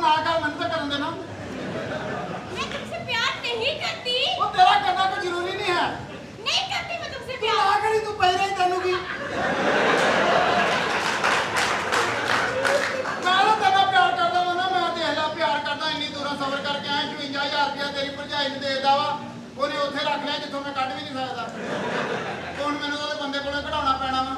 ना कर मैंने तो करन देना। मैं तुमसे प्यार नहीं करती। वो तेरा करना कोई जरूरी नहीं है। नहीं करती मैं तुमसे तू प्यार। ना करी तू पहले ही तेनू की मैं तो तेरा प्यार करदा वा ना। मैं देख ला प्यार करदा इन्नी दूरों सफर करके आया 55000 रुपया तेरी भरजाई ने देदा वा। ਉਹਨੇ ਉੱਥੇ ਰੱਖ ਲਿਆ ਜਿੱਥੋਂ ਮੈਂ ਕੱਢ ਵੀ ਨਹੀਂ ਸਕਦਾ। ਹੁਣ ਮੈਨੂੰ ਉਹਦੇ ਬੰਦੇ ਕੋਲੋਂ ਕਢਾਉਣਾ ਪੈਣਾ ਵਾ।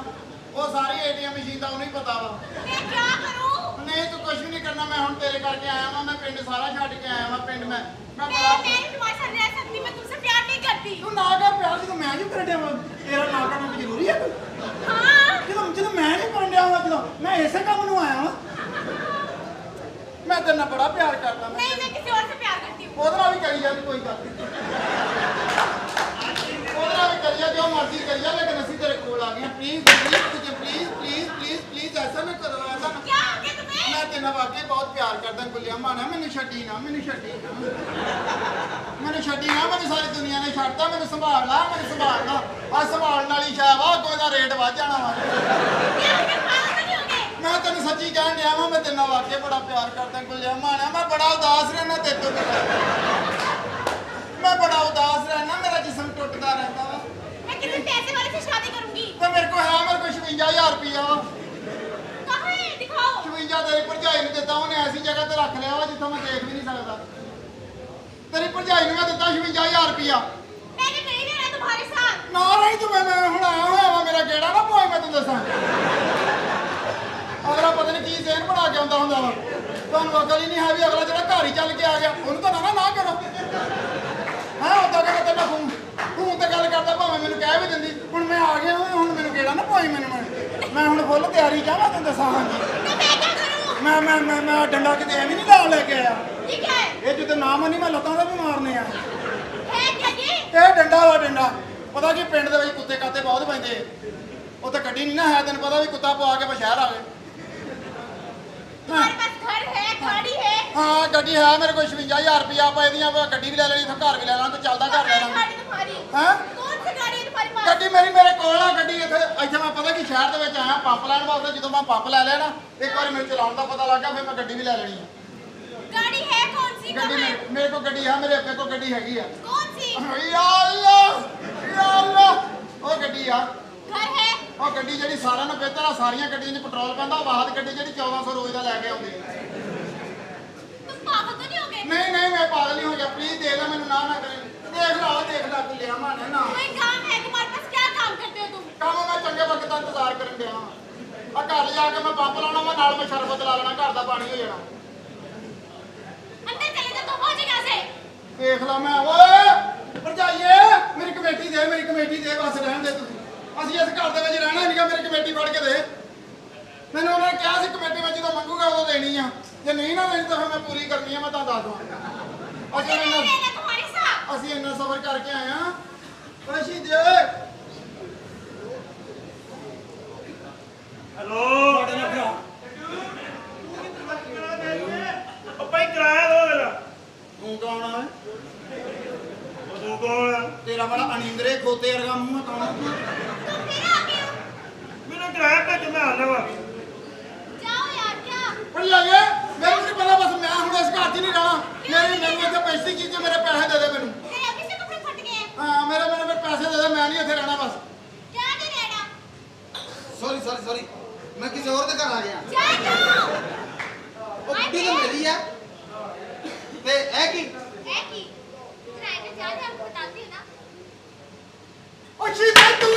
ਉਹ ਸਾਰੀ ਏਟੀਐਮ ਮਸ਼ੀਨ ਦਾ ਉਹਨੂੰ ਹੀ ਪਤਾ ਵਾ। मैं क्या करूं? ਨਹੀਂ ਤੂੰ ਕੁਝ ਵੀ ਨਹੀਂ ਕਰਨਾ। ਮੈਂ ਹੁਣ ਤੇਰੇ ਕਰਕੇ ਆਇਆ ਵਾਂ। ਮੈਂ ਪਿੰਡ ਸਾਰਾ ਛੱਡ ਕੇ ਆਇਆ ਵਾਂ। ਪਿੰਡ ਮੈਂ मैं ਬੜਾ नहीं तुम्हारे साथ रह सकती। मैं तुमसे प्यार नहीं करती। ਤੂੰ ਨਾ ਕਰ ਪਿਆਰ ਜਦੋਂ ਮੈਂ ਨਹੀਂ ਕਰਨ ਡਿਆ ਵਾਂ। ਤੇਰਾ ਨਾ ਕਰਨਾ ਕੋਈ ਜ਼ਰੂਰੀ ਹੈ? हाँ ਜਦੋਂ ਮੈਂ ਨਹੀਂ ਕਰਨ ਡਿਆ ਵਾਂ ਜਦੋਂ ਮੈਂ ਇਸੇ ਕੰਮ ਨੂੰ ਆਇਆ ਵਾਂ। ਮੈਂ ਤੇਰੇ ਨਾਲ ਬੜਾ ਪਿਆਰ ਕਰਦਾ। नहीं मैं किसी और से प्यार करती हूँ। ਉਹਦੇ ਨਾਲ ਵੀ ਕਰੀ ਜਾ ਕੋਈ ਗੱਲ ਨਹੀਂ। ਉਹਦੇ ਨਾਲ ਵੀ ਕਰੀ ਜਾ ਜੋ ਮਰਜ਼ੀ ਕਰੀ ਜਾ ਲੇਕਿਨ ਅਸੀਂ ਤੇਰੇ ਕੋਲ ਆ ਗਏ ਹਾਂ। ਪਲੀਜ਼ ਪਲੀਜ਼ ਐਸਾ ਨਾ ਕਰੋ ਐਸਾ ਨਾ। क्या हो गया तुम्हें? ਮੈਂ ਤੇਰੇ ਨਾਲ ਵਾਕਈ ਬਹੁਤ ਪਿਆਰ ਕਰਦਾ ਗੁੱਲਿਆ ਮਾਨਾ। ਮੈਨੂੰ ਛੱਡੀ ਨਾ ਮੈਨੂੰ ਸਾਰੀ ਦੁਨੀਆ ਨੇ ਛੱਡਤਾ। ਮੈਨੂੰ ਸੰਭਾਲ ਲਾ ਆ ਸੰਭਾਲਣ ਵਾਲੀ ਸ਼ੈ ਵਾ। ਅੱਗੋਂ ਇਹਦਾ ਰੇਟ ਵੱਧ ਜਾਣਾ ਵਾ। क्या हो गया? पागल तो नहीं हो गए? ਮੈਂ ਤੈਨੂੰ ਸੱਚੀ ਕਹਿਣ ਡਿਆ ਵਾਂ। ਮੈਂ ਤੇਰੇ ਨਾਲ ਵਾਕਈ ਬੜਾ ਪਿਆਰ ਕਰਦਾ ਗੁੱਲਿਆ ਮਾਨਾ। ਮੈਂ ਬੜਾ ਉਦਾਸ ਰਹਿਣਾ ਤੇਰੇ ਤੋਂ ਬਿਨਾਂ। ਮੈਂ ਬੜਾ ਉਦਾਸ ਰਹਿਣਾ। ਮੇਰਾ ਜਿਸਮ ਟੁੱਟਦਾ ਰਹਿੰਦਾ ਵਾ। मैं किसी पैसे वाले से शादी करूंगी। ਤੇ ਮੇਰੇ ਕੋਲ 55000 ਰੁਪਇਆ ਵਾ। कहाँ है? दिखाओ। 56 ਤੇਰੀ ਭਰਜਾਈ ਨੂੰ ਦਿੱਤਾ। ਉਹਨੇ ਐਸੀ ਜਗ੍ਹਾ ਤੇ ਰੱਖ ਲਿਆ ਵਾ ਜਿੱਥੋਂ ਮੈਂ ਦੇਖ ਵੀ ਨਹੀਂ ਸਕਦਾ। ਤੇਰੀ ਭਰਜਾਈ ਨੂੰ ਮੈਂ ਦਿੱਤਾ 56000 ਰੁਪਇਆ। मैंने नहीं रहना तुम्हारे साथ। ਨਾ ਰਹੀ ਤੂੰ। ਮੈਂ ਹੁਣ ਆਇਆ ਹੋਇਆ ਵਾ। ਮੇਰਾ ਗੇੜਾ ਨਾ ਪੋਏ ਮੈਂ ਤੈਨੂੰ ਦੱਸਾਂ। ਅਗਲਾ ਪਤਾ ਨਹੀਂ ਕੀ ਜ਼ਹਿਨ ਬਣਾ ਕੇ ਆਉਂਦਾ ਹੁੰਦਾ ਵਾ। ਤੁਹਾਨੂੰ ਅਕਲ ਹੀ ਨਹੀਂ ਹੈ ਵੀ ਅਗਲਾ ਜਿਹੜਾ ਘਰ ਹੀ ਚੱਲ ਕੇ ਆ ਗਿਆ ਉਹਨੂੰ ਤਾਂ ਨਾ ਕਰੋ। ਹਾਂ ਉਦਾਂ ਕਹਿੰਦਾ ਮੈਂ ਫੋਨ ਤੇ ਗੱਲ ਕਰਦਾ ਭਾਵੇਂ ਮੈਨੂੰ ਕਹਿ ਵੀ ਦਿੰਦੀ। ਹੁਣ ਮੈਂ ਆ ਗਿਆ ਵਾਂ। ਹੁਣ ਮੈਨੂੰ ਗੇੜਾ ਨਾ ਪੋਈ ਮੈਨੂੰ। ਮੈਂ ਹੁਣ ਫੁੱਲ ਤਿਆਰੀ ਚਾਹਾਂ ਤੈਨੂੰ ਦੱਸਾਂ। ਹਾਂਜੀ तो मैं क्या करूं? ਮੈਂ ਡੰਡਾ ਕਿਤੇ ਐਵੇਂ ਨਹੀਂ ਨਾਲ ਲੈ ਕੇ ਆਇਆ। ये क्या है? ਇਹ ਜਿੱਤੇ ਨਾ ਮੰਨੀ ਮੈਂ ਲੱਤਾਂ ਦਾ ਵੀ ਮਾਰਨੇ ਆ। है क्या ये? ਇਹ ਡੰਡਾ ਵਾ ਡੰਡਾ। ਪਤਾ ਕੀ ਪਿੰਡ ਦੇ ਵਿੱਚ ਕੁੱਤੇ ਕਾਤੇ ਬਹੁਤ ਪੈਂਦੇ। ਉੱਥੇ ਗੱਡੀ ਨਹੀਂ ਨਾ ਹੈ। ਤੈਨੂੰ ਪਤਾ ਵੀ ਕੁੱਤਾ ਪਵਾ ਕੇ ਸ਼ਹਿਰ ਆ ਗਏ। तुम्हारे पास घर है, गाड़ी है? ਹਾਂ ਗੱਡੀ ਹੈ ਮੇਰੇ ਕੋਲ 56000 ਰੁਪਇਆ। ਆਪਾਂ ਇਹਦੀਆਂ ਗੱਡੀ ਵੀ ਲੈ ਲੈਣੀ ਇੱਥੋਂ ਘਰ ਵੀ ਲੈ ਲਾਂ ਤੇ ਚੱਲਦਾ ਘਰ ਲੈ कहाँ है ਲਾਂਗੇ। गाड़ी तुम्हारी? ਹੈਂ कौन सी गाड़ी है तुम्हारे पास? ਗੱਡੀ ਮੇਰੇ ਕੋਲ ਆ। ਗੱਡੀ ਇੱਥੇ ਮੈਂ ਪਤਾ ਕੀ ਸ਼ਹਿਰ ਦੇ ਵਿੱਚ ਆਇਆ ਪੰਪ ਲੈਣ ਵਾਸਤੇ। ਜਦੋਂ ਮੈਂ ਪੰਪ ਲੈ ਲਿਆ ਨਾ ਇੱਕ ਵਾਰੀ ਮੈਨੂੰ ਚਲਾਉਣ ਦਾ ਪਤਾ ਲੱਗ ਗਿਆ ਫਿਰ ਮੈਂ ਗੱਡੀ ਵੀ ਲੈ ਲੈਣੀ ਆ। गाड़ी है कौन सी? ਗੱਡੀ कहाँ है? ਮੇਰੇ ਕੋਲ ਗੱਡੀ ਹੈ। ਮੇਰੇ ਅੱਗੇ ਕੋਲ ਗੱਡੀ ਹੈਗੀ ਆ। कौन सी? ਯਾ ਅੱਲਾ ਉਹ ਗੱਡੀ ਆ। घर है? ਉਹ ਗੱਡੀ ਜਿਹੜੀ ਸਾਰਿਆਂ ਨੂੰ ਬਿਹਤਰ ਆ। ਸਾਰੀਆਂ ਗੱਡੀਆਂ 'ਚ ਪੈਟਰੋਲ ਪੈਂਦਾ। ਵਾਹਦ ਗੱਡੀ ਜਿਹੜੀ 1400 ਰੋਜ਼ ਦਾ ਲੈ ਕੇ ਆਉਂਦੀ ਹੈ। तुम पागल तो नहीं हो गए? ਨਹੀਂ ਮੈਂ ਪਾਗਲ ਨਹੀਂ ਹੋ ਗਿਆ। ਪਲੀਜ਼ ਦੇ ਲੈ ਮੈਨੂੰ ਨਾ ਕਰੇ। ਦੇਖ ਲਾ ਲਿਆ ਮਾਨੇ ਨਾ कोई काम है तुम्हारे पास? क्या काम करते हो तुम? ਕੰਮ ਮੈਂ ਚੰਗੇ ਵਕਤ ਦਾ ਇੰਤਜ਼ਾਰ ਕਰਨ ਡਿਆ ਹਾਂ। ਆ ਘਰ ਜਾ ਕੇ ਮੈਂ ਪੰਪ ਲਾਉਣਾ ਵਾ ਨਾਲ ਮੈਂ ਸ਼ਰਬਤ ਲਾ ਲੈਣਾ। ਘਰ ਦਾ ਪਾਣੀ ਹੋ ਜਾਣਾ। अंदर चले जाओ तो हो जाएगा से। ਦੇਖ ਲਾ ਮੈਂ ਓਏ ਭਰਜਾਈਏ ਮੇਰੀ ਕਮੇਟੀ ਦੇ ਬਸ ਰਹਿਣ ਦੇ ਤੁਸੀਂ। ਅਸੀਂ ਇਸ ਘਰ ਦੇ ਵਿੱਚ ਰਹਿਣਾ ਨਹੀਂਗਾ। ਮੇਰੀ ਕਮੇਟੀ ਫੜ ਕੇ ਦੇ। ਮੈਨੂੰ ਉਹਨਾਂ ਨੇ ਕਿਹਾ ਸੀ ਕਮੇਟੀ ਮੈਂ ਜਦੋਂ ਮੰਗੂਗਾ ਉਦੋਂ ਦੇਣੀ ਆ। ਜੇ ਨਹੀਂ ਨਾ ਦੇਣੀ ਤਾਂ ਫਿਰ ਮੈਂ ਪੂਰੀ ਕਰਨੀ ਆ। ਮੈਂ ਤੁਹਾਨੂੰ ਦੱਸ ਦਵਾਂ। मुझे नहीं रहना तुम्हारे साथ। ਅਸੀਂ ਇੰਨਾ ਸਬਰ ਕਰਕੇ ਆਏ ਆ। ਖੁਸ਼ੀ ਦੇ ਹੈਲੋ ਉਹ ਭਾਈ ਕਿਰਾਇਆ ਦੋ ਮੇਰਾ। ਤੂੰ ਕੌਣ ਆ? ਉਹ ਤੂੰ ਕੌਣ ਆ? ਤੇਰਾ ਬੜਾ ਅਨਿੰਦਰੇ ਖੋਤੇ ਵਰਗਾ ਮੂੰਹ ਕੌਣ ਆ? तुम फिर आ गए हो? ਮੈਨੂੰ ਕਿਰਾਇਆ ਭੇਜ ਮੈਂ ਆਣਾ ਵਾ। जाओ यार क्या? ਭਰਜਾਈਏ ਮੈਨੂੰ ਨਹੀਂ ਪਤਾ। ਬਸ ਮੈਂ ਹੁਣ ਇਸ ਘਰ 'ਚ ਨਹੀਂ ਰਹਿਣਾ। ਮੈਨੂੰ ਇੱਥੇ ਪੈਸੇ ਕੀ ਜੇ ਮੇਰੇ ਪੈਸੇ ਦੇ ਦੇ ਮੈਨੂੰ। तेरे अभी से कपड़े फट गए हैं। ਹਾਂ ਮੇਰੇ ਪੈਸੇ ਦੇ ਦੇ। ਮੈਂ ਨਹੀਂ ਇੱਥੇ ਰਹਿਣਾ ਬਸ। क्या नहीं रहना? ਸੌਰੀ ਮੈਂ ਕਿਸੇ ਹੋਰ ਦੇ ਘਰ ਆ ਗਿਆ। जा जाओ। ਉਹ ਕੁੜੀ ਤਾਂ ਮੇਰੀ ਆ ਤੇ ਇਹ ਕੀ है कि किराए का चार्ज आपको बताती हूँ ना। ਓ ਸ਼ੀਦਾ ਤੂੰ